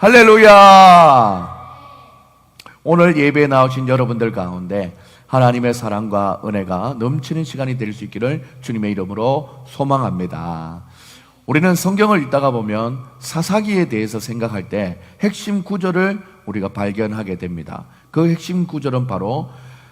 할렐루야! 오늘 예배에 나오신 여러분들 가운데 하나님의 사랑과 은혜가 넘치는 시간이 될 수 있기를 주님의 이름으로 소망합니다. 우리는 성경을 읽다가 보면 사사기에 대해서 생각할 때 핵심 구절을 우리가 발견하게 됩니다. 그 핵심 구절은 바로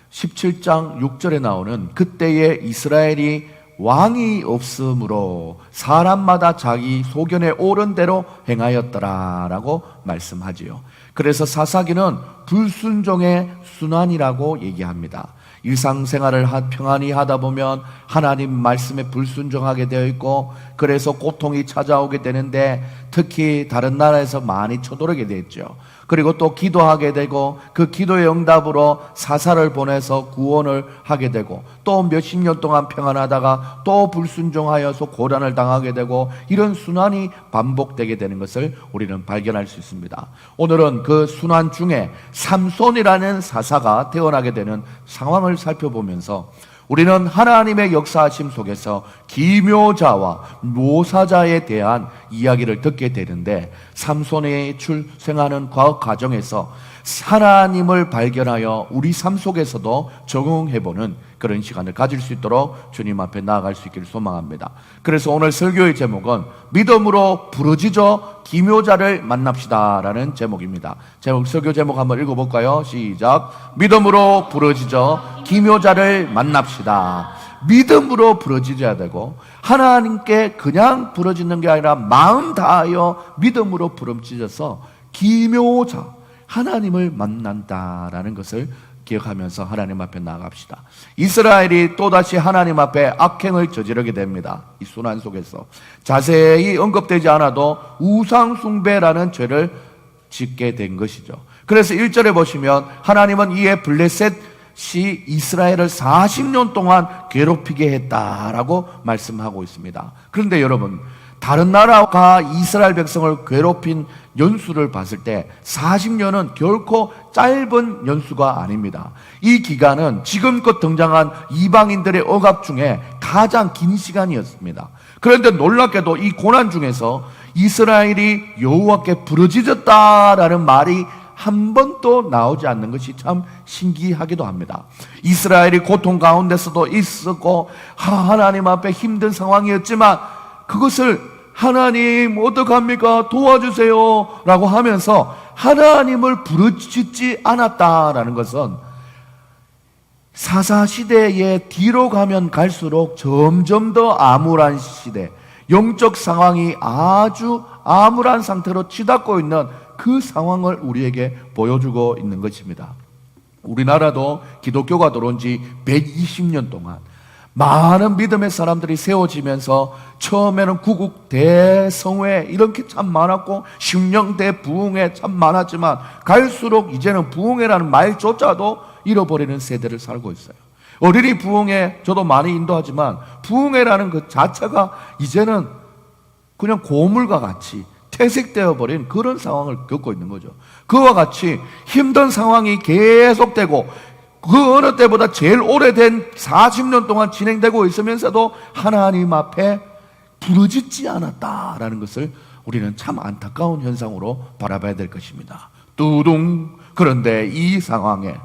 17장 6절에 나오는 그때에 이스라엘이 왕이 없으므로 사람마다 자기 소견에 옳은 대로 행하였더라라고 말씀하지요. 그래서 사사기는 불순종의 순환이라고 얘기합니다. 일상생활을 평안히 하다 보면 하나님 말씀에 불순종하게 되어 있고, 그래서 고통이 찾아오게 되는데 특히 다른 나라에서 많이 쳐들어오게 됐죠. 그리고 또 기도하게 되고 그 기도의 응답으로 사사를 보내서 구원을 하게 되고, 또 몇십 년 동안 평안하다가 또 불순종하여서 고난을 당하게 되고, 이런 순환이 반복되게 되는 것을 우리는 발견할 수 있습니다. 오늘은 그 순환 중에 삼손이라는 사사가 태어나게 되는 상황을 살펴보면서 우리는 하나님의 역사하심 속에서 기묘자와 모사자에 대한 이야기를 듣게 되는데, 삼손이 출생하는 과정에서 하나님을 발견하여 우리 삶 속에서도 적용해보는 그런 시간을 가질 수 있도록 주님 앞에 나아갈 수 있기를 소망합니다. 그래서 오늘 설교의 제목은 믿음으로 부르짖어 기묘자를 만납시다 라는 제목입니다. 설교 제목 한번 읽어볼까요? 시작. 믿음으로 부르짖어 기묘자를 만납시다. 믿음으로 부르짖어야 되고, 하나님께 그냥 부르짖는 게 아니라 마음 다하여 믿음으로 부르짖어서 기묘자, 하나님을 만난다라는 것을 기억하면서 하나님 앞에 나아갑시다. 이스라엘이 또다시 하나님 앞에 악행을 저지르게 됩니다. 이 순환 속에서 자세히 언급되지 않아도 우상숭배라는 죄를 짓게 된 것이죠. 그래서 1절에 보시면 하나님은 이에 블레셋이 이스라엘을 40년 동안 괴롭히게 했다라고 말씀하고 있습니다. 그런데 여러분, 다른 나라가 이스라엘 백성을 괴롭힌 연수를 봤을 때 40년은 결코 짧은 연수가 아닙니다. 이 기간은 지금껏 등장한 이방인들의 억압 중에 가장 긴 시간이었습니다. 그런데 놀랍게도 이 고난 중에서 이스라엘이 여호와께 부르짖었다라는 말이 한 번도 나오지 않는 것이 참 신기하기도 합니다. 이스라엘이 고통 가운데서도 있었고 하나님 앞에 힘든 상황이었지만 그것을 하나님 어떡합니까? 도와주세요 라고 하면서 하나님을 부르짖지 않았다라는 것은 사사시대에 뒤로 가면 갈수록 점점 더 암울한 시대, 영적 상황이 아주 암울한 상태로 치닫고 있는 그 상황을 우리에게 보여주고 있는 것입니다. 우리나라도 기독교가 들어온 지 120년 동안 많은 믿음의 사람들이 세워지면서 처음에는 구국 대성회 이런 게 참 많았고 심령대 부흥회 참 많았지만 갈수록 이제는 부흥회라는 말조차도 잃어버리는 세대를 살고 있어요. 어린이 부흥회 저도 많이 인도하지만 부흥회라는 그 자체가 이제는 그냥 고물과 같이 퇴색되어 버린 그런 상황을 겪고 있는 거죠. 그와 같이 힘든 상황이 계속되고 그 어느 때보다 제일 오래된 40년 동안 진행되고 있으면서도 하나님 앞에 부르짖지 않았다라는 것을 우리는 참 안타까운 현상으로 바라봐야 될 것입니다. 뚜둥. 그런데 이 상황에,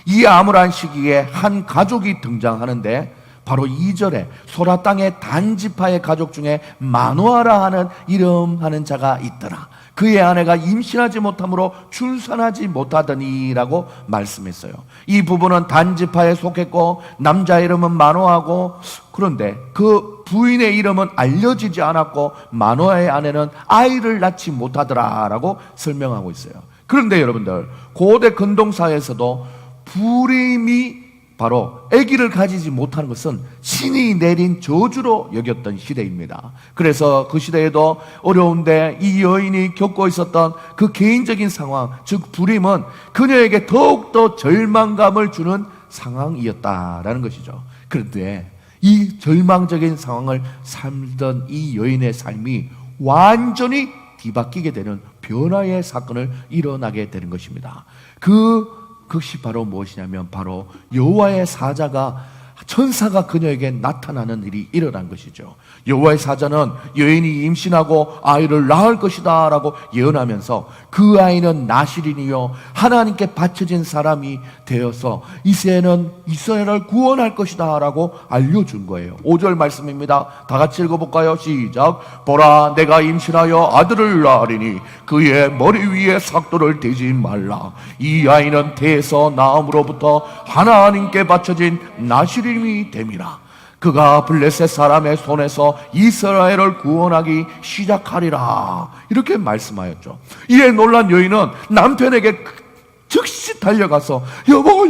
이 암울한 시기에 한 가족이 등장하는데 바로 2절에 소라 땅의 단지파의 가족 중에 마누아라 하는 이름하는 자가 있더라. 그의 아내가 임신하지 못함으로 출산하지 못하더니라고 말씀했어요. 이 부부는 단지파에 속했고 남자 이름은 마노아고, 그런데 그 부인의 이름은 알려지지 않았고 마노아의 아내는 아이를 낳지 못하더라라고 설명하고 있어요. 그런데 여러분들, 고대 근동사에서도 불임이 바로 아기를 가지지 못하는 것은 신이 내린 저주로 여겼던 시대입니다. 그래서 그 시대에도 어려운데 이 여인이 겪고 있었던 그 개인적인 상황, 즉 불임은 그녀에게 더욱더 절망감을 주는 상황이었다라는 것이죠. 그런데 이 절망적인 상황을 살던 이 여인의 삶이 완전히 뒤바뀌게 되는 변화의 사건을 일어나게 되는 것입니다. 그것이 바로 무엇이냐면 바로 여호와의 사자가 천사가 그녀에게 나타나는 일이 일어난 것이죠. 여호와의 사자는 여인이 임신하고 아이를 낳을 것이다 라고 예언하면서 그 아이는 나실인이요 하나님께 바쳐진 사람이 되어서 이새는 이스라엘을 구원할 것이다 라고 알려준 거예요. 5절 말씀입니다. 다 같이 읽어볼까요? 시작. 보라, 내가 임신하여 아들을 낳으리니 그의 머리 위에 삭도를 대지 말라. 이 아이는 태에서 나음으로부터 하나님께 바쳐진 나실인이 됨이라. 그가 블레셋 사람의 손에서 이스라엘을 구원하기 시작하리라. 이렇게 말씀하였죠. 이에 놀란 여인은 남편에게 즉시 달려가서 여보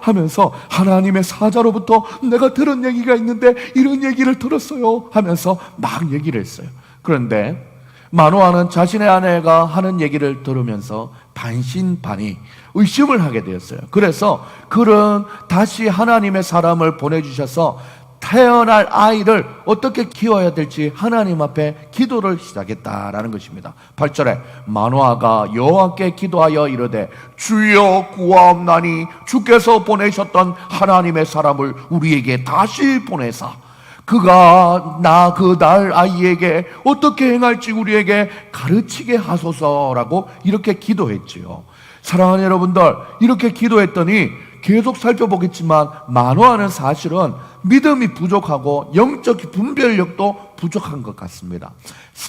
하면서 하나님의 사자로부터 내가 들은 얘기가 있는데 이런 얘기를 들었어요 하면서 막 얘기를 했어요. 그런데 마노아는 자신의 아내가 하는 얘기를 들으면서 반신반의 의심을 하게 되었어요. 그래서 그는 다시 하나님의 사람을 보내주셔서 태어날 아이를 어떻게 키워야 될지 하나님 앞에 기도를 시작했다라는 것입니다. 8절에 마노아가 여호와께 기도하여 이르되 주여 구하옵나니 주께서 보내셨던 하나님의 사람을 우리에게 다시 보내사 그가 그 날 아이에게 어떻게 행할지 우리에게 가르치게 하소서라고 이렇게 기도했지요. 사랑하는 여러분들, 이렇게 기도했더니 계속 살펴보겠지만 마노아는 사실은 믿음이 부족하고 영적 분별력도 부족한 것 같습니다.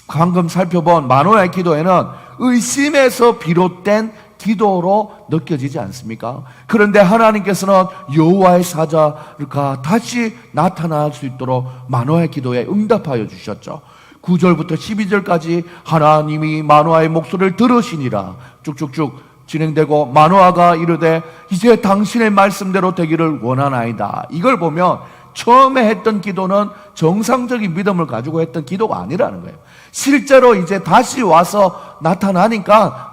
방금 살펴본 마노아의 기도에는 의심에서 비롯된 기도로 느껴지지 않습니까? 그런데 하나님께서는 여호와의 사자가 다시 나타날 수 있도록 마노아의 기도에 응답하여 주셨죠. 9절부터 12절까지 하나님이 마노아의 목소리를 들으시니라 쭉쭉쭉 진행되고 마노아가 이르되 이제 당신의 말씀대로 되기를 원하나이다. 이걸 보면 처음에 했던 기도는 정상적인 믿음을 가지고 했던 기도가 아니라는 거예요. 실제로 이제 다시 와서 나타나니까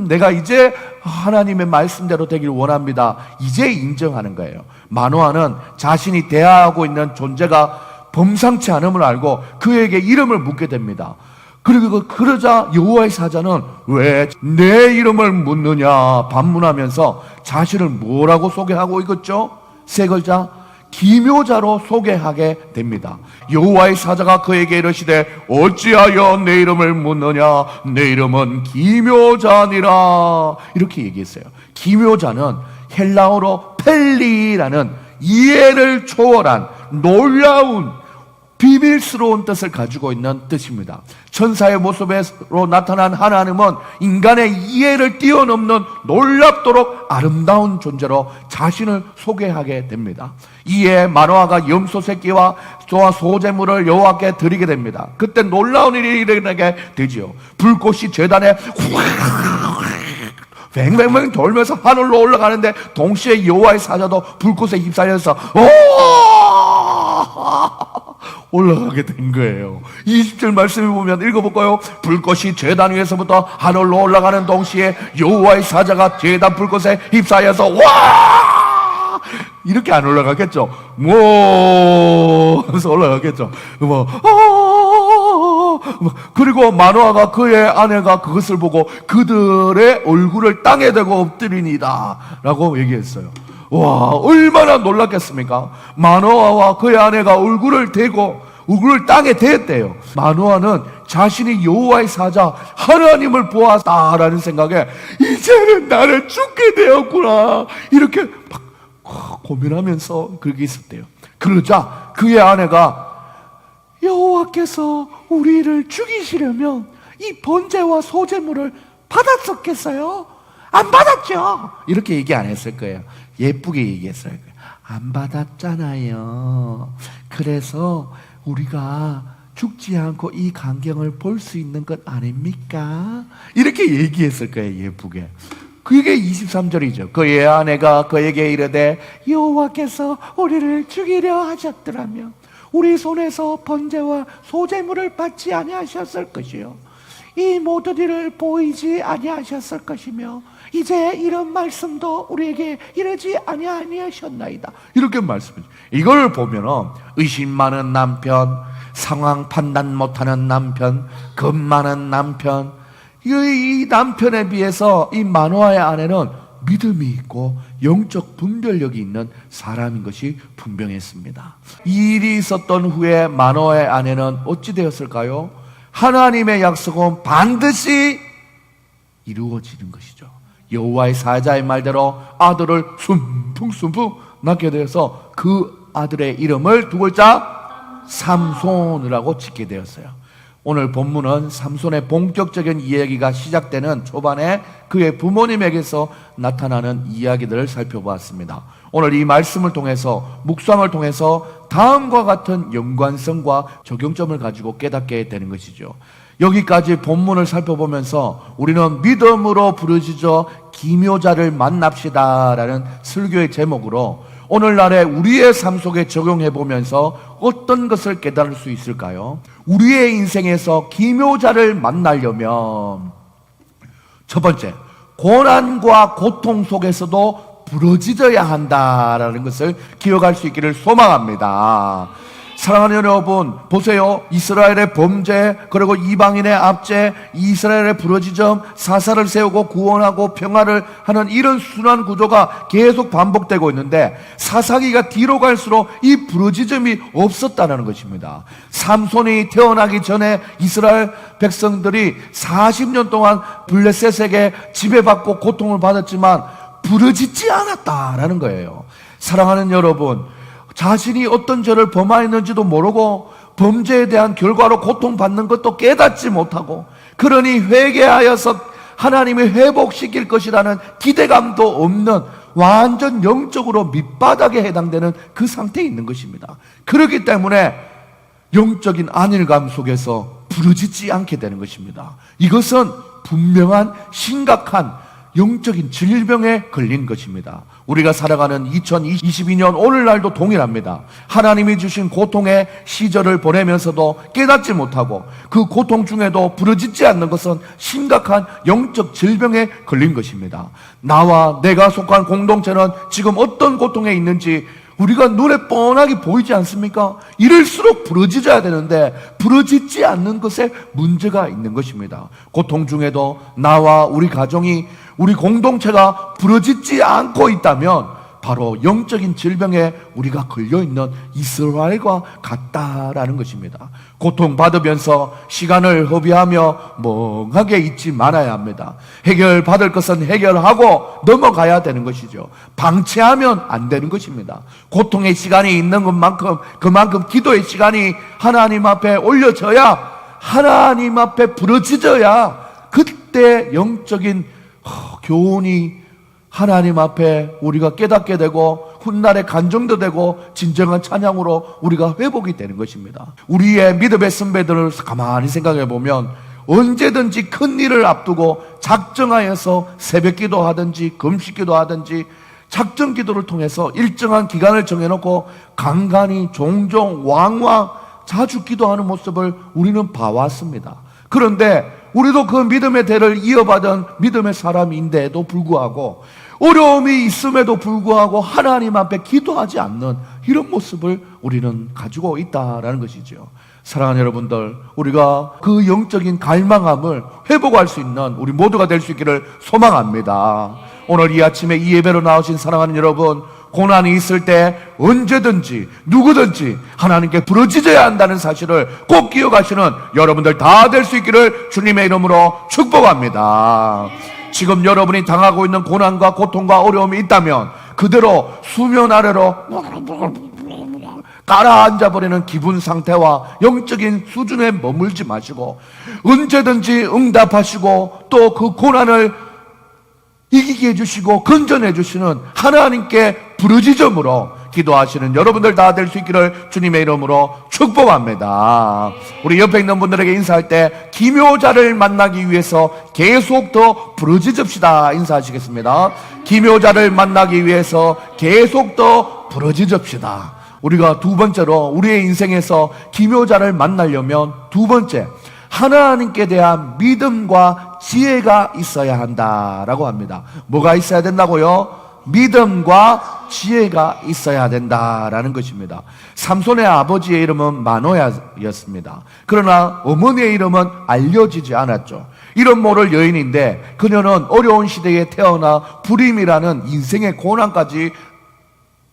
내가 이제 하나님의 말씀대로 되기를 원합니다. 이제 인정하는 거예요. 마노아는 자신이 대하고 있는 존재가 범상치 않음을 알고 그에게 이름을 묻게 됩니다. 그리고 그러자 여호와의 사자는 왜 내 이름을 묻느냐 반문하면서 자신을 뭐라고 소개하고 있겠죠? 세 글자 기묘자로 소개하게 됩니다. 여호와의 사자가 그에게 이르시되 어찌하여 내 이름을 묻느냐 내 이름은 기묘자니라. 이렇게 얘기했어요. 기묘자는 헬라어로 펠리라는 이해를 초월한 놀라운 비밀스러운 뜻을 가지고 있는 뜻입니다. 천사의 모습으로 나타난 하나님은 인간의 이해를 뛰어넘는 놀랍도록 아름다운 존재로 자신을 소개하게 됩니다. 이에 마노아가 염소 새끼와 소제물을 여호와께 드리게 됩니다. 그때 놀라운 일이 일어나게 되지요. 불꽃이 제단에 뱅뱅뱅 돌면서 하늘로 올라가는데 동시에 여호와의 사자도 불꽃에 휩싸여서 올라가게 된 거예요. 20절 말씀을 보면 읽어볼까요? 불꽃이 제단 위에서부터 하늘로 올라가는 동시에 여호와의 사자가 제단 불꽃에 휩싸여서 와! 이렇게 안 올라가겠죠? 하면서 올라가겠죠? 그리고 마노아가 그의 아내가 그것을 보고 그들의 얼굴을 땅에 대고 엎드리니다 라고 얘기했어요. 와, 얼마나 놀랐겠습니까? 마노아와 그의 아내가 얼굴을 땅에 대었대요. 마노아는 자신이 여호와의 사자 하나님을 보았다라는 생각에 이제는 나를 죽게 되었구나 이렇게 막 고민하면서 그렇게 있었대요. 그러자 그의 아내가 여호와께서 우리를 죽이시려면 이 번제와 소제물을 받았었겠어요? 안 받았죠? 이렇게 얘기 안 했을 거예요. 예쁘게 얘기했어요. 안 받았잖아요. 그래서 우리가 죽지 않고 이 광경을 볼 수 있는 것 아닙니까? 이렇게 얘기했을 거예요. 예쁘게. 그게 23절이죠. 그의 아내가 그에게 이르되 여호와께서 우리를 죽이려 하셨더라면 우리 손에서 번제와 소제물을 받지 아니하셨을 것이요 이 모든 일을 보이지 아니하셨을 것이며 이제 이런 말씀도 우리에게 이르지 아니하셨나이다. 이렇게 말씀해요. 이걸 보면은 의심 많은 남편, 상황 판단 못하는 남편, 겁 많은 남편, 이 남편에 비해서 이 마노아의 아내는 믿음이 있고 영적 분별력이 있는 사람인 것이 분명했습니다. 이 일이 있었던 후에 마노아의 아내는 어찌 되었을까요? 하나님의 약속은 반드시 이루어지는 것이죠. 여호와의 사자의 말대로 아들을 순풍순풍 낳게 되어서 그 아들의 이름을 두 글자 삼손이라고 짓게 되었어요. 오늘 본문은 삼손의 본격적인 이야기가 시작되는 초반에 그의 부모님에게서 나타나는 이야기들을 살펴보았습니다. 오늘 이 말씀을 통해서, 묵상을 통해서 다음과 같은 연관성과 적용점을 가지고 깨닫게 되는 것이죠. 여기까지 본문을 살펴보면서 우리는 믿음으로 부르짖어 기묘자를 만납시다라는 설교의 제목으로 오늘날의 우리의 삶 속에 적용해 보면서 어떤 것을 깨달을 수 있을까요? 우리의 인생에서 기묘자를 만나려면 첫 번째, 고난과 고통 속에서도 부르짖어야 한다라는 것을 기억할 수 있기를 소망합니다. 사랑하는 여러분, 보세요. 이스라엘의 범죄, 그리고 이방인의 압제, 이스라엘의 부르짖음, 사사를 세우고 구원하고 평화를 하는 이런 순환 구조가 계속 반복되고 있는데 사사기가 뒤로 갈수록 이 부르짖음이 없었다는 것입니다. 삼손이 태어나기 전에 이스라엘 백성들이 40년 동안 블레셋에게 지배받고 고통을 받았지만 부르짖지 않았다라는 거예요. 사랑하는 여러분, 자신이 어떤 죄를 범하였는지도 모르고 범죄에 대한 결과로 고통받는 것도 깨닫지 못하고, 그러니 회개하여서 하나님이 회복시킬 것이라는 기대감도 없는 완전 영적으로 밑바닥에 해당되는 그 상태에 있는 것입니다. 그렇기 때문에 영적인 안일감 속에서 부르짖지 않게 되는 것입니다. 이것은 분명한 심각한 영적인 질병에 걸린 것입니다. 우리가 살아가는 2022년 오늘날도 동일합니다. 하나님이 주신 고통의 시절을 보내면서도 깨닫지 못하고 그 고통 중에도 부르짖지 않는 것은 심각한 영적 질병에 걸린 것입니다. 나와 내가 속한 공동체는 지금 어떤 고통에 있는지 우리가 눈에 뻔하게 보이지 않습니까? 이럴수록 부르짖어야 되는데 부르짖지 않는 것에 문제가 있는 것입니다. 고통 중에도 나와 우리 가정이, 우리 공동체가 부르짖지 않고 있다면 바로 영적인 질병에 우리가 걸려있는 이스라엘과 같다라는 것입니다. 고통받으면서 시간을 허비하며 멍하게 있지 말아야 합니다. 해결받을 것은 해결하고 넘어가야 되는 것이죠. 방치하면 안 되는 것입니다. 고통의 시간이 있는 것만큼 그만큼 기도의 시간이 하나님 앞에 올려져야, 하나님 앞에 부르짖어야 그때 영적인 교훈이 하나님 앞에 우리가 깨닫게 되고 훗날에 간증도 되고 진정한 찬양으로 우리가 회복이 되는 것입니다. 우리의 믿음의 선배들을 가만히 생각해 보면 언제든지 큰 일을 앞두고 작정하여서 새벽 기도하든지 금식 기도하든지 작정 기도를 통해서 일정한 기간을 정해놓고 간간히 종종 왕왕 자주 기도하는 모습을 우리는 봐왔습니다. 그런데 우리도 그 믿음의 대를 이어받은 믿음의 사람인데도 불구하고 어려움이 있음에도 불구하고 하나님 앞에 기도하지 않는 이런 모습을 우리는 가지고 있다라는 것이죠. 사랑하는 여러분들, 우리가 그 영적인 갈망함을 회복할 수 있는 우리 모두가 될 수 있기를 소망합니다. 오늘 이 아침에 이 예배로 나오신 사랑하는 여러분, 고난이 있을 때 언제든지 누구든지 하나님께 부르짖어야 한다는 사실을 꼭 기억하시는 여러분들 다 될 수 있기를 주님의 이름으로 축복합니다. 지금 여러분이 당하고 있는 고난과 고통과 어려움이 있다면 그대로 수면 아래로 가라앉아버리는 기분 상태와 영적인 수준에 머물지 마시고 언제든지 응답하시고 또 그 고난을 이기게 해주시고 건져내 주시는 하나님께 부르짖음으로 기도하시는 여러분들 다 될 수 있기를 주님의 이름으로 축복합니다. 우리 옆에 있는 분들에게 인사할 때 기묘자를 만나기 위해서 계속 더 부르짖읍시다 인사하시겠습니다. 기묘자를 만나기 위해서 계속 더 부르짖읍시다. 우리가 두 번째로 우리의 인생에서 기묘자를 만나려면 두 번째, 하나님께 대한 믿음과 지혜가 있어야 한다라고 합니다. 뭐가 있어야 된다고요? 믿음과 지혜가 있어야 된다라는 것입니다. 삼손의 아버지의 이름은 마노야였습니다. 그러나 어머니의 이름은 알려지지 않았죠. 이름 모를 여인인데 그녀는 어려운 시대에 태어나 불임이라는 인생의 고난까지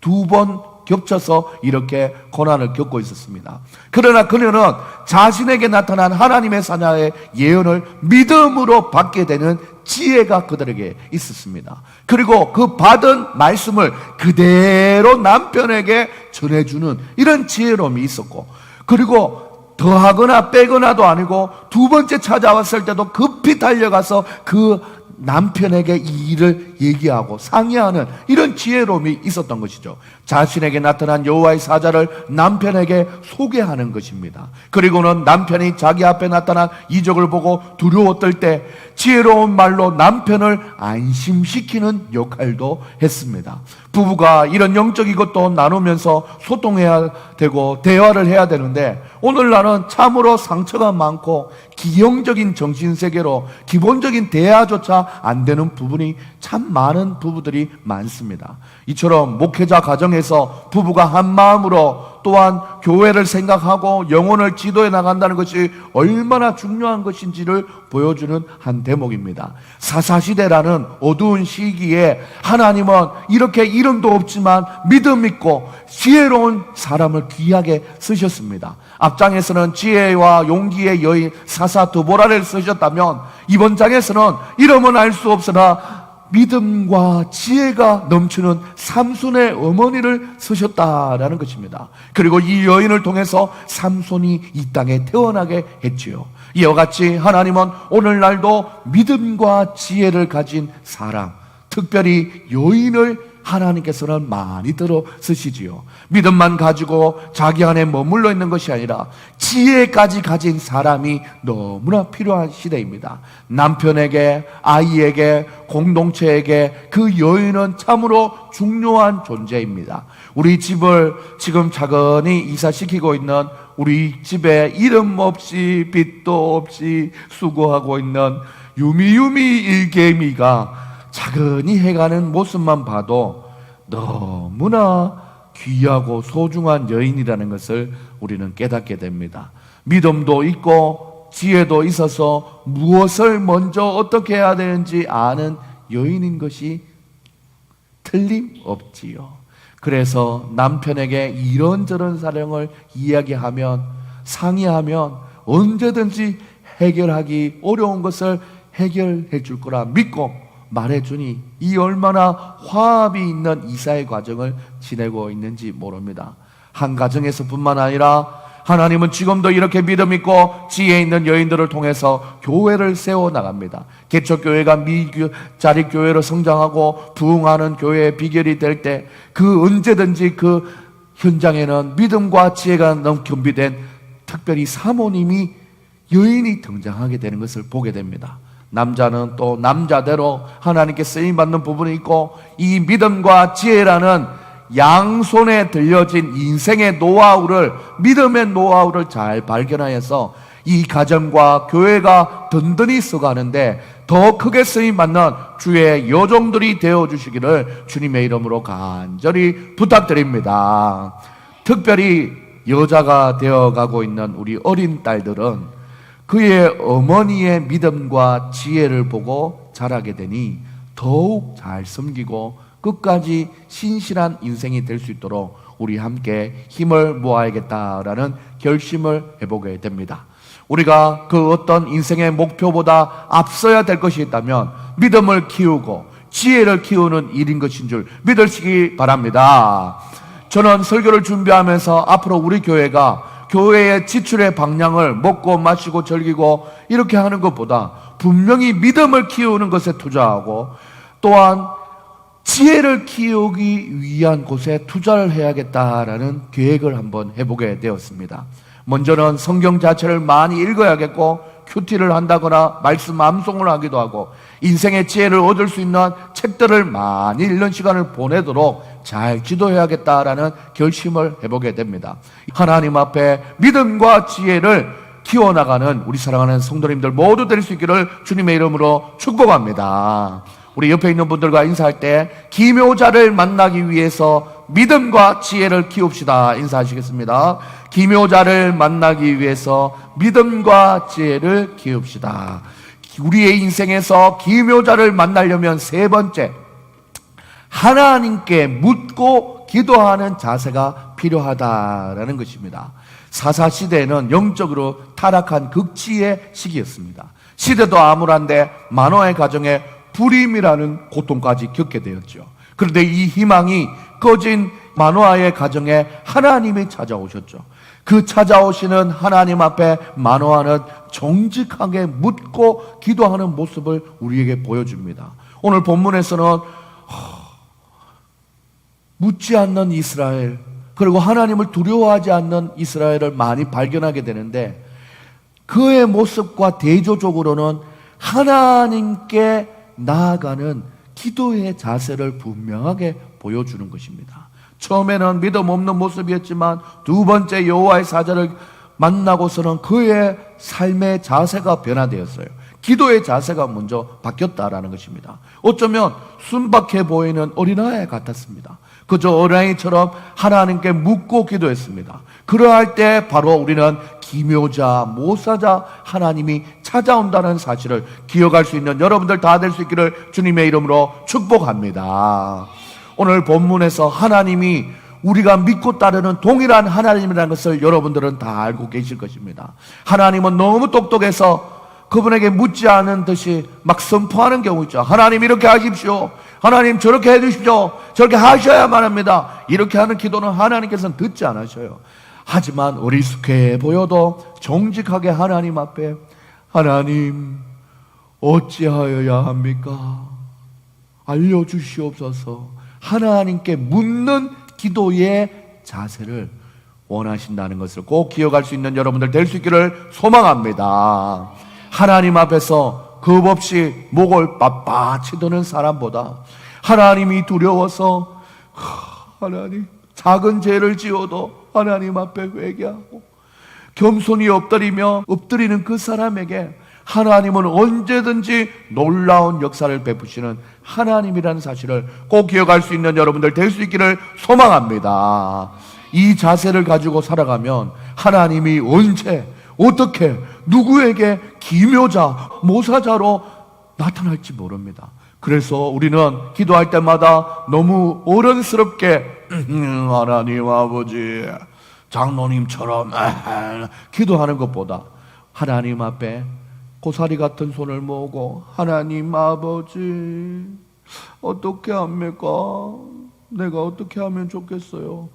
두 번 겹쳐서 이렇게 고난을 겪고 있었습니다. 그러나 그녀는 자신에게 나타난 하나님의 사자의 예언을 믿음으로 받게 되는 지혜가 그들에게 있었습니다. 그리고 그 받은 말씀을 그대로 남편에게 전해주는 이런 지혜로움이 있었고, 그리고 더하거나 빼거나도 아니고 두 번째 찾아왔을 때도 급히 달려가서 그 남편에게 이 일을 얘기하고 상의하는 이런 지혜로움이 있었던 것이죠. 자신에게 나타난 여호와의 사자를 남편에게 소개하는 것입니다. 그리고는 남편이 자기 앞에 나타난 이적을 보고 두려웠을 때 지혜로운 말로 남편을 안심시키는 역할도 했습니다. 부부가 이런 영적인 것도 나누면서 소통해야 되고 대화를 해야 되는데, 오늘날은 참으로 상처가 많고 기형적인 정신세계로 기본적인 대화조차 안 되는 부분이 참 많은 부부들이 많습니다. 이처럼 목회자 가정에서 부부가 한 마음으로 또한 교회를 생각하고 영혼을 지도해 나간다는 것이 얼마나 중요한 것인지를 보여주는 한 대목입니다. 사사시대라는 어두운 시기에 하나님은 이렇게 이름도 없지만 믿음 있고 지혜로운 사람을 귀하게 쓰셨습니다. 앞장에서는 지혜와 용기의 여인 사사 드보라를 쓰셨다면, 이번 장에서는 이름은 알 수 없으나 믿음과 지혜가 넘치는 삼손의 어머니를 쓰셨다라는 것입니다. 그리고 이 여인을 통해서 삼손이 이 땅에 태어나게 했지요. 이와 같이 하나님은 오늘날도 믿음과 지혜를 가진 사람, 특별히 여인을 하나님께서는 많이 들어 쓰시지요. 믿음만 가지고 자기 안에 머물러 있는 것이 아니라 지혜까지 가진 사람이 너무나 필요한 시대입니다. 남편에게, 아이에게, 공동체에게 그 여인은 참으로 중요한 존재입니다. 우리 집을 지금 차근히 이사시키고 있는, 우리 집에 이름 없이 빚도 없이 수고하고 있는 유미유미 일개미가 차근히 해가는 모습만 봐도 너무나 귀하고 소중한 여인이라는 것을 우리는 깨닫게 됩니다. 믿음도 있고 지혜도 있어서 무엇을 먼저 어떻게 해야 되는지 아는 여인인 것이 틀림없지요. 그래서 남편에게 이런저런 사정을 이야기하면, 상의하면 언제든지 해결하기 어려운 것을 해결해 줄 거라 믿고 말해주니 이 얼마나 화합이 있는 이사의 과정을 지내고 있는지 모릅니다. 한 가정에서뿐만 아니라 하나님은 지금도 이렇게 믿음 있고 지혜 있는 여인들을 통해서 교회를 세워나갑니다. 개척교회가 미자립교회로 성장하고 부흥하는 교회의 비결이 될 때 그 언제든지 그 현장에는 믿음과 지혜가 너무 겸비된 특별히 사모님이 여인이 등장하게 되는 것을 보게 됩니다. 남자는 또 남자대로 하나님께 쓰임받는 부분이 있고, 이 믿음과 지혜라는 양손에 들려진 인생의 노하우를, 믿음의 노하우를 잘 발견하여서 이 가정과 교회가 든든히 써가는데 더 크게 쓰임받는 주의 여종들이 되어주시기를 주님의 이름으로 간절히 부탁드립니다. 특별히 여자가 되어가고 있는 우리 어린 딸들은 그의 어머니의 믿음과 지혜를 보고 자라게 되니 더욱 잘 섬기고 끝까지 신실한 인생이 될 수 있도록 우리 함께 힘을 모아야겠다라는 결심을 해보게 됩니다. 우리가 그 어떤 인생의 목표보다 앞서야 될 것이 있다면 믿음을 키우고 지혜를 키우는 일인 것인 줄 믿으시기 바랍니다. 저는 설교를 준비하면서 앞으로 우리 교회가 교회의 지출의 방향을 먹고 마시고 즐기고 이렇게 하는 것보다 분명히 믿음을 키우는 것에 투자하고 또한 지혜를 키우기 위한 곳에 투자를 해야겠다라는 계획을 한번 해보게 되었습니다. 먼저는 성경 자체를 많이 읽어야겠고, 큐티를 한다거나 말씀 암송을 하기도 하고 인생의 지혜를 얻을 수 있는 책들을 많이 읽는 시간을 보내도록 잘 지도해야겠다라는 결심을 해보게 됩니다. 하나님 앞에 믿음과 지혜를 키워나가는 우리 사랑하는 성도님들 모두 될 수 있기를 주님의 이름으로 축복합니다. 우리 옆에 있는 분들과 인사할 때 기묘자를 만나기 위해서 믿음과 지혜를 키웁시다. 인사하시겠습니다. 기묘자를 만나기 위해서 믿음과 지혜를 키웁시다. 우리의 인생에서 기묘자를 만나려면 세 번째, 하나님께 묻고 기도하는 자세가 필요하다라는 것입니다. 사사시대에는 영적으로 타락한 극치의 시기였습니다. 시대도 암울한데 마노아의 가정에 불임이라는 고통까지 겪게 되었죠. 그런데 이 희망이 꺼진 마노아의 가정에 하나님이 찾아오셨죠. 그 찾아오시는 하나님 앞에 마노아는 정직하게 묻고 기도하는 모습을 우리에게 보여줍니다. 오늘 본문에서는 묻지 않는 이스라엘, 그리고 하나님을 두려워하지 않는 이스라엘을 많이 발견하게 되는데, 그의 모습과 대조적으로는 하나님께 나아가는 기도의 자세를 분명하게 보여주는 것입니다. 처음에는 믿음 없는 모습이었지만 두 번째 여호와의 사자를 만나고서는 그의 삶의 자세가 변화되었어요. 기도의 자세가 먼저 바뀌었다라는 것입니다. 어쩌면 순박해 보이는 어린아이 같았습니다. 그저 어린아이처럼 하나님께 묻고 기도했습니다. 그러할 때 바로 우리는 기묘자, 모사자 하나님이 찾아온다는 사실을 기억할 수 있는 여러분들 다 될 수 있기를 주님의 이름으로 축복합니다. 오늘 본문에서 하나님이 우리가 믿고 따르는 동일한 하나님이라는 것을 여러분들은 다 알고 계실 것입니다. 하나님은 너무 똑똑해서 그분에게 묻지 않은 듯이 막 선포하는 경우 있죠. 하나님 이렇게 하십시오. 하나님 저렇게 해주십시오. 저렇게 하셔야만 합니다. 이렇게 하는 기도는 하나님께서는 듣지 않으셔요. 하지만 어리숙해 보여도 정직하게 하나님 앞에, 하나님 어찌하여야 합니까? 알려주시옵소서. 하나님께 묻는 기도의 자세를 원하신다는 것을 꼭 기억할 수 있는 여러분들 될 수 있기를 소망합니다. 하나님 앞에서 겁없이 목을 빳빳이 드는 사람보다 하나님이 두려워서 하나님 작은 죄를 지어도 하나님 앞에 회개하고 겸손히 엎드리는 그 사람에게 하나님은 언제든지 놀라운 역사를 베푸시는 하나님이라는 사실을 꼭 기억할 수 있는 여러분들 될 수 있기를 소망합니다. 이 자세를 가지고 살아가면 하나님이 언제, 어떻게, 누구에게 기묘자, 모사자로 나타날지 모릅니다. 그래서 우리는 기도할 때마다 너무 어른스럽게 하나님 아버지 장로님처럼 기도하는 것보다 하나님 앞에 고사리 같은 손을 모으고 하나님 아버지 어떻게 합니까? 내가 어떻게 하면 좋겠어요?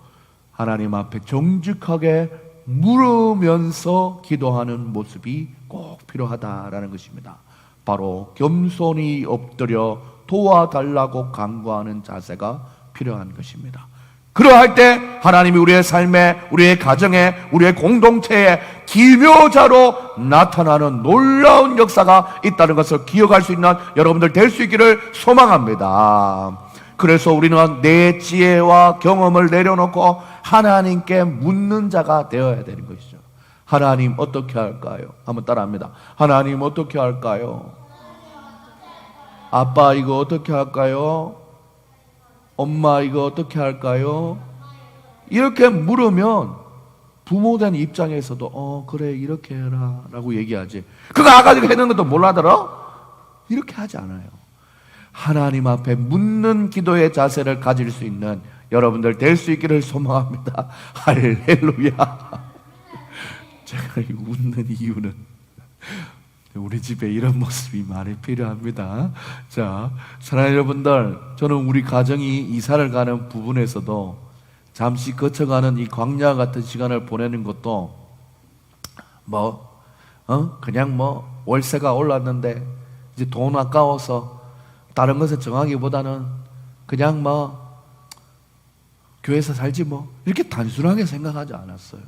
하나님 앞에 정직하게 물으면서 기도하는 모습이 꼭 필요하다라는 것입니다. 바로 겸손히 엎드려 도와달라고 간구하는 자세가 필요한 것입니다. 그러할 때 하나님이 우리의 삶에, 우리의 가정에, 우리의 공동체에 기묘자로 나타나는 놀라운 역사가 있다는 것을 기억할 수 있는 여러분들 될 수 있기를 소망합니다. 그래서 우리는 내 지혜와 경험을 내려놓고 하나님께 묻는 자가 되어야 되는 것이죠. 하나님 어떻게 할까요? 한번 따라합니다. 하나님 어떻게 할까요? 아빠 이거 어떻게 할까요? 엄마 이거 어떻게 할까요? 이렇게 물으면 부모된 입장에서도 그래 이렇게 해라 라고 얘기하지, 그거 아까 했는 것도 몰라들어? 이렇게 하지 않아요. 하나님 앞에 묻는 기도의 자세를 가질 수 있는 여러분들 될 수 있기를 소망합니다. 할렐루야. 제가 웃는 이유는 우리 집에 이런 모습이 많이 필요합니다. 자, 사랑하는 여러분들, 저는 우리 가정이 이사를 가는 부분에서도 잠시 거쳐가는 이 광야 같은 시간을 보내는 것도 그냥 월세가 올랐는데 이제 돈 아까워서 다른 것을 정하기보다는 그냥 교회에서 살지 이렇게 단순하게 생각하지 않았어요.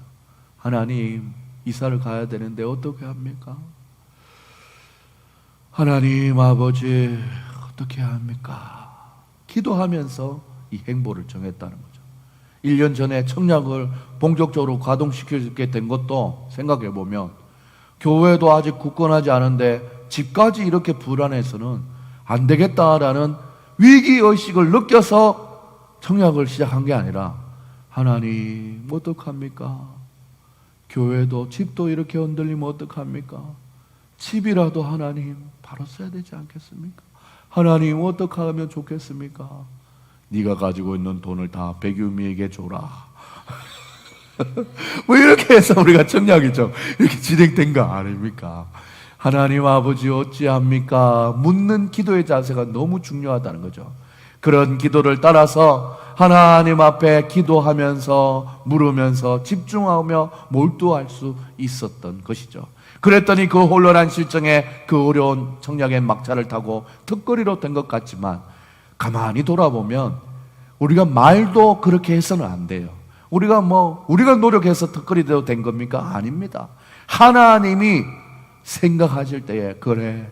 하나님 이사를 가야 되는데 어떻게 합니까? 하나님 아버지 어떻게 합니까? 기도하면서 이 행보를 정했다는 거죠. 1년 전에 청약을 본격적으로 가동시키게 된 것도 생각해 보면 교회도 아직 굳건하지 않은데 집까지 이렇게 불안해서는 안 되겠다라는 위기의식을 느껴서 청약을 시작한 게 아니라, 하나님 어떡합니까? 교회도 집도 이렇게 흔들리면 어떡합니까? 집이라도 하나님 바로 써야 되지 않겠습니까? 하나님 어떻게 하면 좋겠습니까? 네가 가지고 있는 돈을 다 백유미에게 줘라. 뭐 이렇게 해서 우리가 청약이 좀 이렇게 진행된 거 아닙니까? 하나님 아버지 어찌합니까? 묻는 기도의 자세가 너무 중요하다는 거죠. 그런 기도를 따라서 하나님 앞에 기도하면서 물으면서 집중하며 몰두할 수 있었던 것이죠. 그랬더니 그 혼란한 실정에 그 어려운 청약의 막차를 타고 턱걸이로 된 것 같지만, 가만히 돌아보면 우리가 말도 그렇게 해서는 안 돼요. 우리가 노력해서 턱걸이로 된 겁니까? 아닙니다. 하나님이 생각하실 때에, 그래,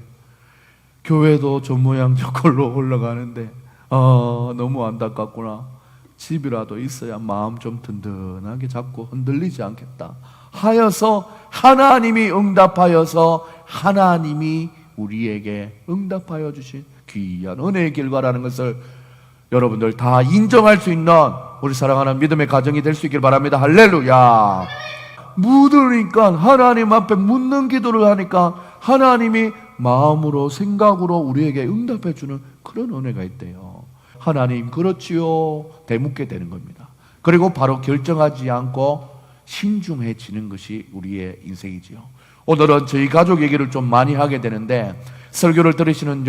교회도 저 모양 저꼴로 올라가는데 너무 안타깝구나. 집이라도 있어야 마음 좀 든든하게 잡고 흔들리지 않겠다 하여서 하나님이 응답하여서 하나님이 우리에게 응답하여 주신 귀한 은혜의 결과라는 것을 여러분들 다 인정할 수 있는 우리 사랑하는 믿음의 가정이 될 수 있길 바랍니다. 할렐루야. 묻으니까, 하나님 앞에 묻는 기도를 하니까 하나님이 마음으로 생각으로 우리에게 응답해 주는 그런 은혜가 있대요. 하나님 그렇지요 되묻게 되는 겁니다. 그리고 바로 결정하지 않고 신중해지는 것이 우리의 인생이지요. 오늘은 저희 가족 얘기를 좀 많이 하게 되는데, 설교를 들으시는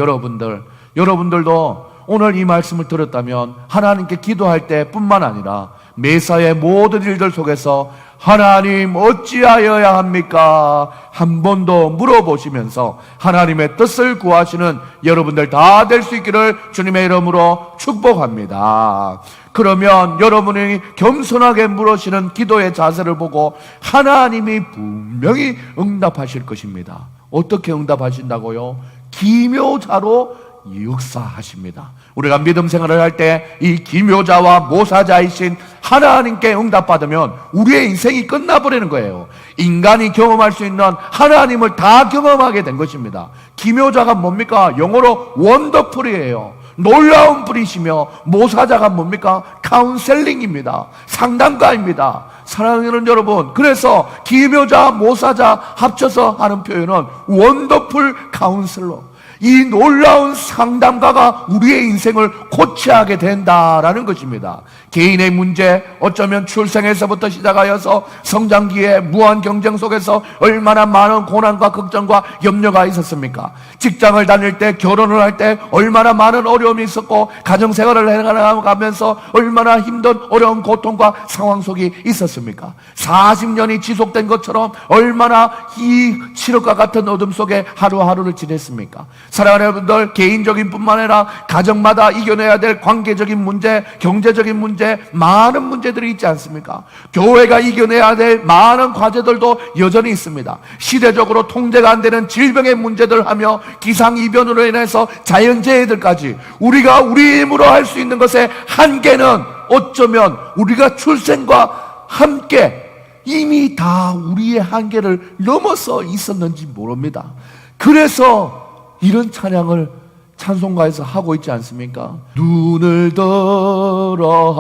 여러분들도 오늘 이 말씀을 들었다면 하나님께 기도할 때뿐만 아니라 매사의 모든 일들 속에서 하나님 어찌하여야 합니까? 한 번 더 물어보시면서 하나님의 뜻을 구하시는 여러분들 다 될 수 있기를 주님의 이름으로 축복합니다. 그러면 여러분이 겸손하게 물으시는 기도의 자세를 보고 하나님이 분명히 응답하실 것입니다. 어떻게 응답하신다고요? 기묘자로 역사하십니다. 우리가 믿음 생활을 할 때 이 기묘자와 모사자이신 하나님께 응답받으면 우리의 인생이 끝나버리는 거예요. 인간이 경험할 수 있는 하나님을 다 경험하게 된 것입니다. 기묘자가 뭡니까? 영어로 원더풀이에요. 놀라운 분이시며, 모사자가 뭡니까? 카운셀링입니다. 상담가입니다. 사랑하는 여러분, 그래서 기묘자, 모사자 합쳐서 하는 표현은 원더풀 카운슬러, 이 놀라운 상담가가 우리의 인생을 고치하게 된다라는 것입니다. 개인의 문제, 어쩌면 출생에서부터 시작하여서 성장기에 무한 경쟁 속에서 얼마나 많은 고난과 걱정과 염려가 있었습니까? 직장을 다닐 때, 결혼을 할 때 얼마나 많은 어려움이 있었고, 가정생활을 해나가면서 얼마나 힘든 어려운 고통과 상황 속에 있었습니까? 40년이 지속된 것처럼 얼마나 이 칠흑과 같은 어둠 속에 하루하루를 지냈습니까? 사랑하는 여러분들, 개인적인 뿐만 아니라 가정마다 이겨내야 될 관계적인 문제, 경제적인 문제, 많은 문제들이 있지 않습니까? 교회가 이겨내야 될 많은 과제들도 여전히 있습니다. 시대적으로 통제가 안 되는 질병의 문제들 하며 기상이변으로 인해서 자연재해들까지, 우리가 우리 힘으로 할 수 있는 것의 한계는 어쩌면 우리가 출생과 함께 이미 다 우리의 한계를 넘어서 있었는지 모릅니다. 그래서 이런 찬양을 찬송가에서 하고 있지 않습니까? 눈을 들어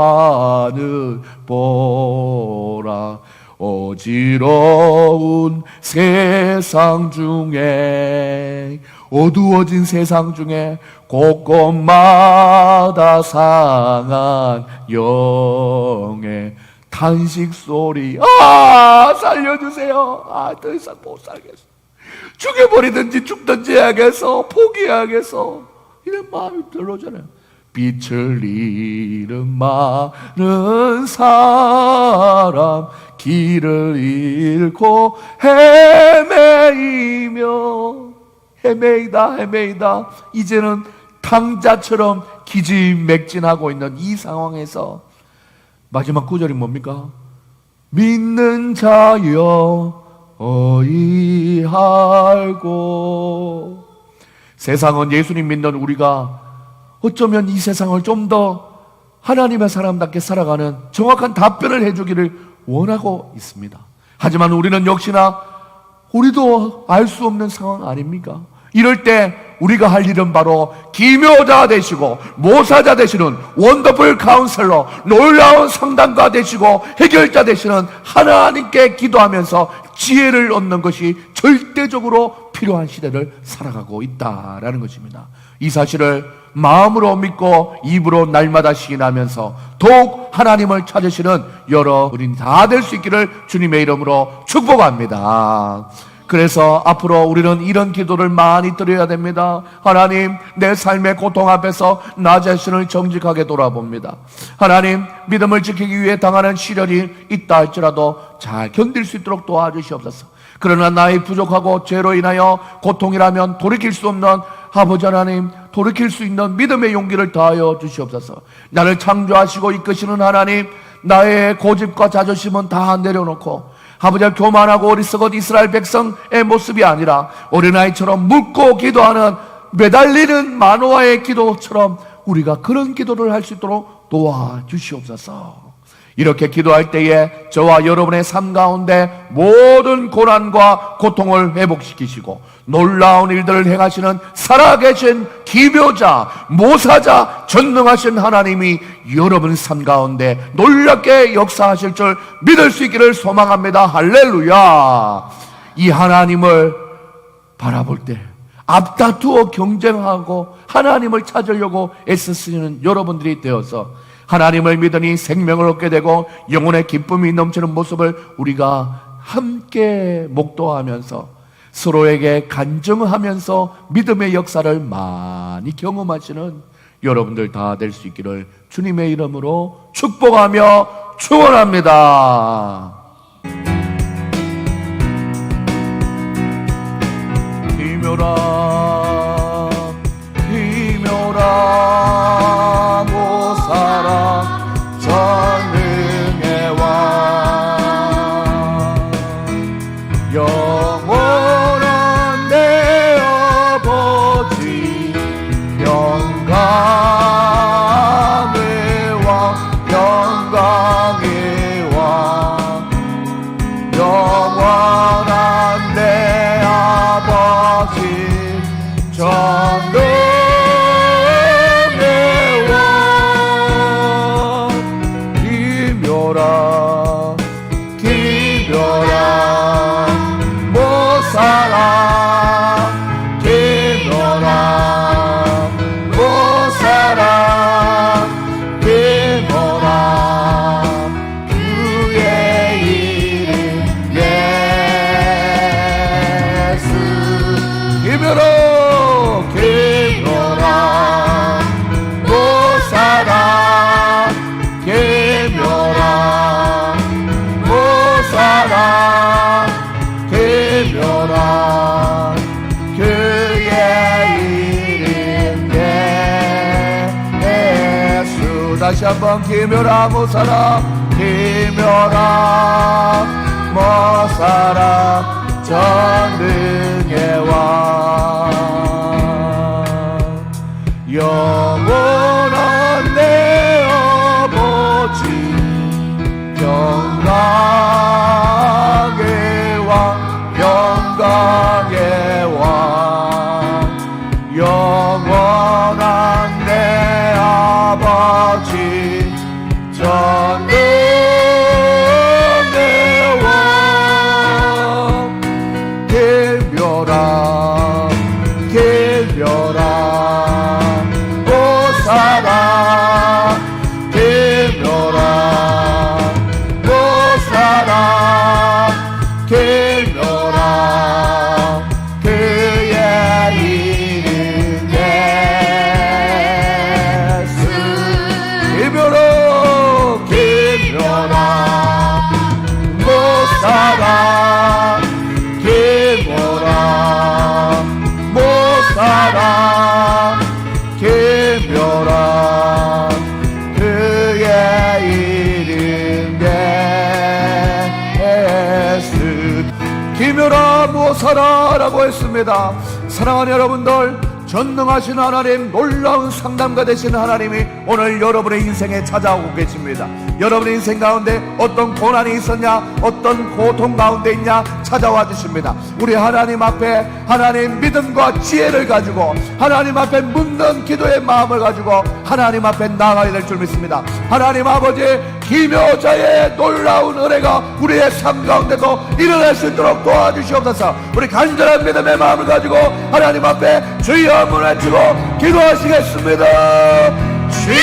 하늘 보라, 어지러운 세상 중에, 어두워진 세상 중에 곳곳마다 상한 영의 탄식 소리, 살려주세요. 더 이상 못 살겠어. 죽여버리든지 죽든지 해야겠어. 포기해야겠어. 이런 마음이 들어오잖아요. 빛을 잃은 많은 사람, 길을 잃고 헤매이다. 이제는 탕자처럼 기진맥진하고 있는 이 상황에서 마지막 구절이 뭡니까? 믿는 자여 어이할고. 세상은 예수님 믿는 우리가 어쩌면 이 세상을 좀 더 하나님의 사람답게 살아가는 정확한 답변을 해주기를 원하고 있습니다. 하지만 우리는 역시나 우리도 알 수 없는 상황 아닙니까? 이럴 때 우리가 할 일은 바로 기묘자 되시고 모사자 되시는 원더풀 카운셀러, 놀라운 상담가 되시고 해결자 되시는 하나님께 기도하면서 지혜를 얻는 것이 절대적으로 필요한 시대를 살아가고 있다라는 것입니다. 이 사실을 마음으로 믿고 입으로 날마다 시인하면서 더욱 하나님을 찾으시는 여러분이 다 될 수 있기를 주님의 이름으로 축복합니다. 그래서 앞으로 우리는 이런 기도를 많이 드려야 됩니다. 하나님, 내 삶의 고통 앞에서 나 자신을 정직하게 돌아봅니다. 하나님, 믿음을 지키기 위해 당하는 시련이 있다 할지라도 잘 견딜 수 있도록 도와주시옵소서. 그러나 나의 부족하고 죄로 인하여 고통이라면 돌이킬 수 없는 아버지 하나님, 돌이킬 수 있는 믿음의 용기를 더하여 주시옵소서. 나를 창조하시고 이끄시는 하나님, 나의 고집과 자존심은 다 내려놓고 아버지, 교만하고 어리석은 이스라엘 백성의 모습이 아니라 어린아이처럼 묻고 기도하는 매달리는 마노아의 기도처럼 우리가 그런 기도를 할 수 있도록 도와주시옵소서. 이렇게 기도할 때에 저와 여러분의 삶 가운데 모든 고난과 고통을 회복시키시고 놀라운 일들을 행하시는 살아계신 기묘자, 모사자, 전능하신 하나님이 여러분 삶 가운데 놀랍게 역사하실 줄 믿을 수 있기를 소망합니다. 할렐루야. 이 하나님을 바라볼 때 앞다투어 경쟁하고 하나님을 찾으려고 애쓰시는 여러분들이 되어서 하나님을 믿으니 생명을 얻게 되고 영혼의 기쁨이 넘치는 모습을 우리가 함께 목도하면서 서로에게 간증하면서 믿음의 역사를 많이 경험하시는 여러분들 다 될 수 있기를 주님의 이름으로 축복하며 축원합니다. 기묘라 기묘라 모사라 전능의 왕 영원한 내 아버지 영광의 왕 영광의 왕 영원한 내 아버지 전능의 기묘라 기묘라 모사라 기묘라 모사라 기묘라 그의 이름 예수 기묘라 기묘라 모사라 기묘라 모사라 기묘라 그의 이름 예수 다시 한번 기묘라 모사라 기묘라 모사라 전능의 왕 영원한 내 아버지 영광의 왕 영광의 왕 영원한 내 아버지 전능의 왕 기묘라 기묘라 모사라 기묘라 모사라 기묘라 그의 이름 예수 기묘라 기묘라 모사라 기묘라 모사라 기묘라 그의 이름 예수 기묘라 모사라라고 했습니다. 사랑하는 여러분들, 전능하신 하나님, 놀라운 상담가 되신 하나님이 오늘 여러분의 인생에 찾아오고 계십니다. 여러분의 인생 가운데 어떤 고난이 있었냐, 어떤 고통 가운데 있냐 찾아와 주십니다. 우리 하나님 앞에 하나님 믿음과 지혜를 가지고 하나님 앞에 묻는 기도의 마음을 가지고 하나님 앞에 나아가야 될 줄 믿습니다. 하나님 아버지, 기묘자의 놀라운 은혜가 우리의 삶 가운데도 일어날 수 있도록 도와주시옵소서. 우리 간절한 믿음의 마음을 가지고 하나님 앞에 주여 한번 외치고 기도하시겠습니다. 주여!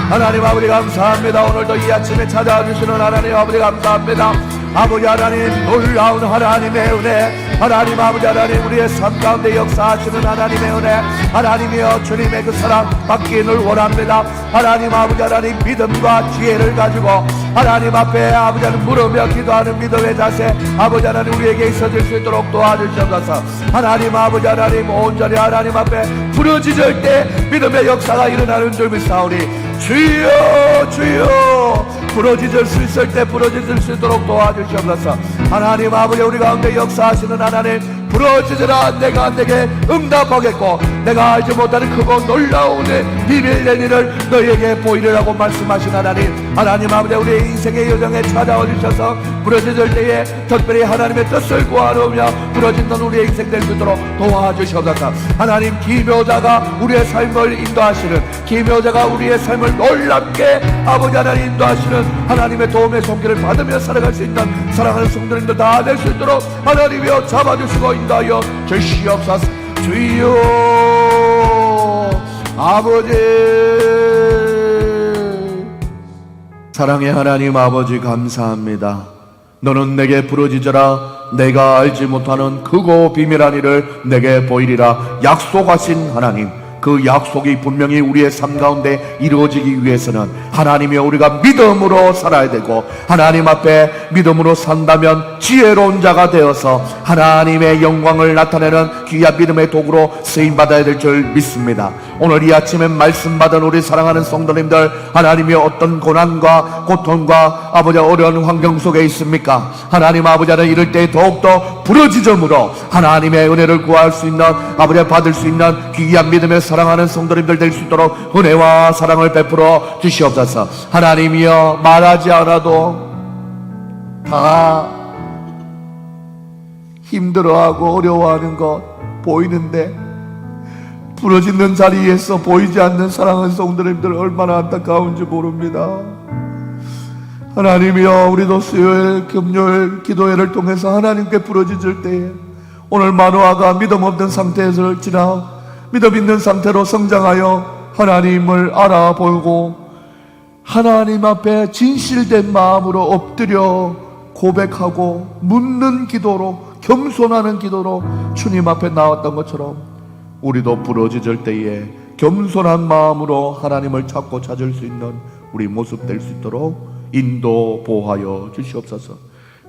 하나님 아버지 감사합니다. 오늘도 이 아침에 찾아와 주시는 하나님 아버지 감사합니다. 아버지 하나님, 놀라운 하나님의 은혜, 하나님 아버지 하나님, 우리의 삶 가운데 역사하시는 하나님의 은혜, 하나님이여 주님의 그 사랑 받기를 원합니다. 하나님 아버지 하나님, 믿음과 지혜를 가지고 하나님 앞에 아버지 하나님 물으며 기도하는 믿음의 자세, 아버지 하나님 우리에게 있어질 수 있도록 도와주시옵소서. 하나님 아버지 하나님, 온전히 하나님 앞에 부르짖을 때 믿음의 역사가 일어나는 줄 믿사오니 주여 주여, 부러지질 수 있을 때 부러지질 수 있도록 도와주시옵소서. 하나님 아버지, 우리 가운데 역사하시는 하나님, 부러지더라 내가 내게 응답하겠고 내가 알지 못하는 크고 놀라운 비밀된 일을 너희에게 보이리라고 말씀하신 하나님, 하나님 아버지 우리의 인생의 여정에 찾아와 주셔서 부러지질 때에 특별히 하나님의 뜻을 구하며 부러진던 우리의 인생 될 수 있도록 도와주시옵소서. 하나님, 기묘자가 우리의 삶을 인도하시는, 기묘자가 우리의 삶을 놀랍게 아버지 하나님 인도하시는 하나님의 도움의 손길을 받으며 살아갈 수 있는 사랑하는 성도님들 다 될 수 있도록 하나님이여 잡아주시고 인도하여 주시옵소서. 주여 아버지, 사랑의 하나님 아버지 감사합니다. 너는 내게 부르짖으라 내가 알지 못하는 크고 비밀한 일을 내게 보이리라 약속하신 하나님, 그 약속이 분명히 우리의 삶 가운데 이루어지기 위해서는 하나님이여 우리가 믿음으로 살아야 되고, 하나님 앞에 믿음으로 산다면 지혜로운 자가 되어서 하나님의 영광을 나타내는 귀한 믿음의 도구로 쓰임받아야 될 줄 믿습니다. 오늘 이 아침에 말씀 받은 우리 사랑하는 성도님들, 하나님이여 어떤 고난과 고통과 아버지 어려운 환경 속에 있습니까? 하나님 아버지 하나님, 이럴 때 더욱더 부르짖음으로 하나님의 은혜를 구할 수 있는, 아버지 받을 수 있는 귀한 믿음의 사랑하는 성도님들 될 수 있도록 은혜와 사랑을 베풀어 주시옵소서. 하나님이여 말하지 않아도 다 힘들어하고 어려워하는 것 보이는데 부러지는 자리에서 보이지 않는 사랑하는 성도님들 얼마나 안타까운지 모릅니다. 하나님이여, 우리도 수요일 금요일 기도회를 통해서 하나님께 부러지질 때에 오늘 마누아가 믿음 없는 상태에서 지나 믿음 있는 상태로 성장하여 하나님을 알아보고 하나님 앞에 진실된 마음으로 엎드려 고백하고 묻는 기도로, 겸손하는 기도로 주님 앞에 나왔던 것처럼 우리도 부러지질 때에 겸손한 마음으로 하나님을 찾고 찾을 수 있는 우리 모습 될 수 있도록 인도 보호하여 주시옵소서.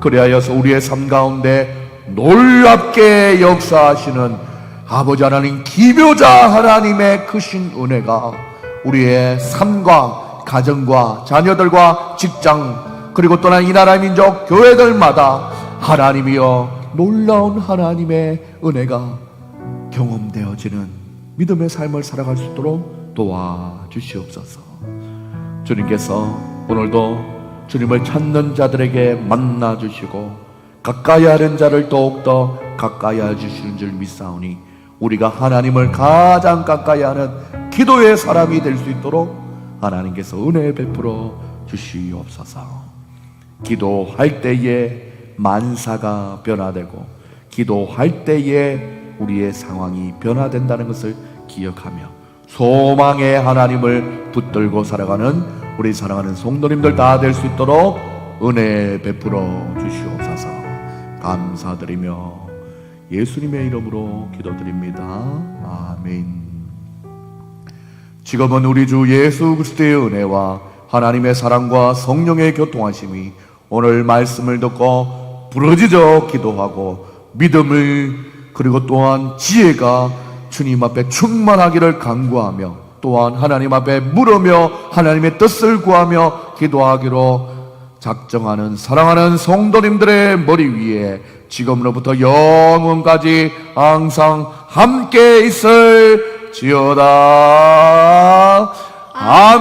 그리하여서 우리의 삶 가운데 놀랍게 역사하시는 아버지 하나님, 기묘자 하나님의 크신 은혜가 우리의 삶과 가정과 자녀들과 직장, 그리고 또한 이 나라 민족 교회들마다 하나님이여 놀라운 하나님의 은혜가 경험되어지는 믿음의 삶을 살아갈 수 있도록 도와주시옵소서. 주님께서 오늘도 주님을 찾는 자들에게 만나주시고 가까이 하는 자를 더욱더 가까이 해주시는 줄 믿사오니 우리가 하나님을 가장 가까이 하는 기도의 사람이 될 수 있도록 하나님께서 은혜 베풀어 주시옵소서. 기도할 때에 만사가 변화되고 기도할 때에 우리의 상황이 변화된다는 것을 기억하며 소망의 하나님을 붙들고 살아가는 우리 사랑하는 성도님들 다 될 수 있도록 은혜 베풀어 주시옵소서. 감사드리며 예수님의 이름으로 기도드립니다. 아멘. 지금은 우리 주 예수 그리스도의 은혜와 하나님의 사랑과 성령의 교통하심이 오늘 말씀을 듣고 부르짖어 기도하고 믿음을, 그리고 또한 지혜가 주님 앞에 충만하기를 간구하며 또한 하나님 앞에 물으며 하나님의 뜻을 구하며 기도하기로 작정하는 사랑하는 성도님들의 머리 위에 지금으로부터 영원까지 항상 함께 있을지어다. 아멘.